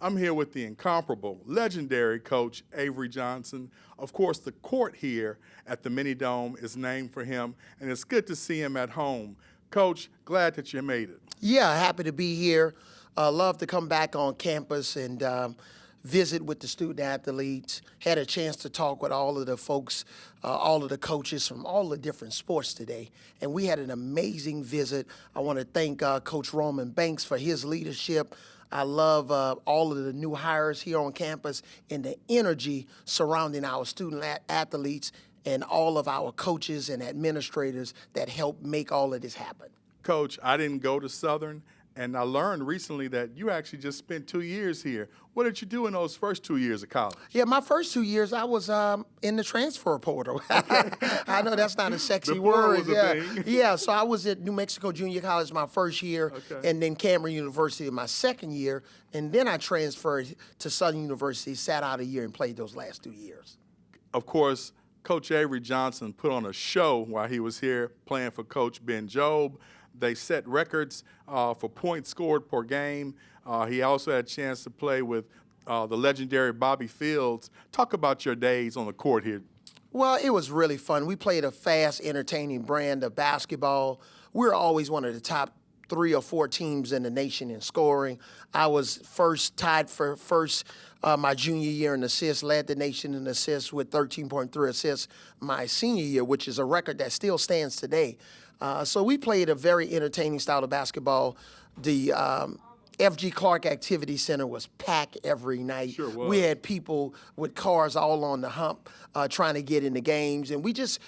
I'm here with the incomparable, legendary coach Avery Johnson. Of course, the court here at the Mini Dome is named for him, and it's good to see him at home. Coach, glad that you made it. Yeah, happy to be here. Love to come back on campus and visit with the student athletes. Had a chance to talk with all of the folks, all of the coaches from all the different sports today. And we had an amazing visit. I want to thank Coach Roman Banks for his leadership. I love all of the new hires here on campus and the energy surrounding our student athletes and all of our coaches and administrators that help make all of this happen. Coach, I didn't go to Southern, and I learned recently that you actually just spent 2 years here. What did you do in those first 2 years of college? Yeah, my first 2 years, I was in the transfer portal. I know that's not a sexy Before word. it was a thing. Yeah, so I was at New Mexico Junior College my first year, and then Cameron University my second year, and then I transferred to Southern University, sat out a year, and played those last 2 years. Of course, Coach Avery Johnson put on a show while he was here playing for Coach Ben Jobe. They set records for points scored per game. He also had a chance to play with the legendary Bobby Fields. Talk about your days on the court here. Well, it was really fun. We played a fast, entertaining brand of basketball. We're always one of the top 3 or 4 teams in the nation in scoring. I was tied for first my junior year in assists, led the nation in assists with 13.3 assists my senior year, which is a record that still stands today. So we played a very entertaining style of basketball. The F.G. Clark Activity Center was packed every night. Sure was. We had people with cars all on the hump trying to get into games, and we just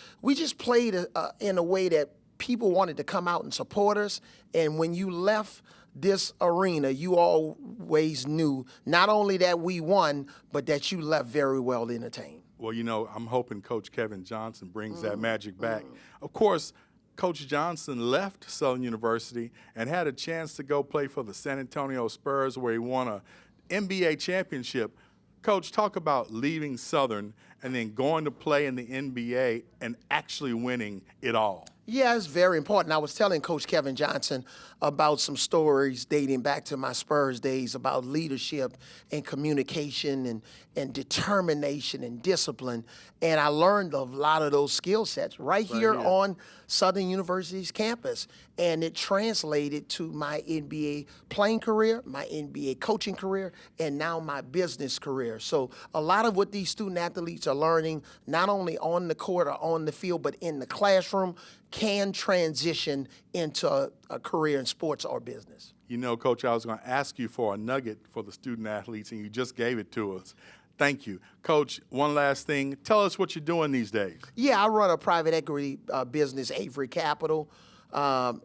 played in a way that people wanted to come out and support us. And when you left this arena, you always knew not only that we won, but that you left very well entertained. Well, you know, I'm hoping Coach Kevin Johnson brings that magic back. Of course, Coach Johnson left Southern University and had a chance to go play for the San Antonio Spurs, where he won an NBA championship. Coach, talk about leaving Southern and then going to play in the NBA and actually winning it all. Yeah, it's very important. I was telling Coach Kevin Johnson about some stories dating back to my Spurs days about leadership and communication and determination and discipline. And I learned a lot of those skill sets right here on Southern University's campus. And it translated to my NBA playing career, my NBA coaching career, and now my business career. So a lot of what these student athletes are learning, not only on the court or on the field, but in the classroom, can transition into a career in sports or business. You know, Coach, I was going to ask you for a nugget for the student athletes, and you just gave it to us. Thank you. Coach, one last thing. Tell us what you're doing these days. Yeah, I run a private equity business, Avery Capital,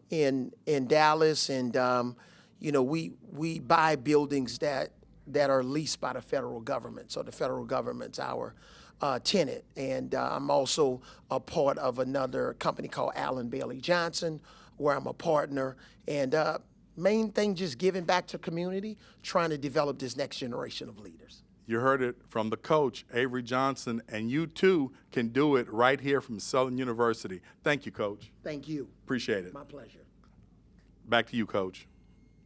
in Dallas, and you know, we buy buildings that are leased by the federal government. So the federal government's our tenant, and I'm also a part of another company called Allen Bailey Johnson, where I'm a partner. And main thing, just giving back to community, trying to develop this next generation of leaders. You heard it from the coach, Avery Johnson, and you too can do it right here from Southern University. Thank you, Coach. Thank you. Appreciate it. My pleasure. Back to you, Coach.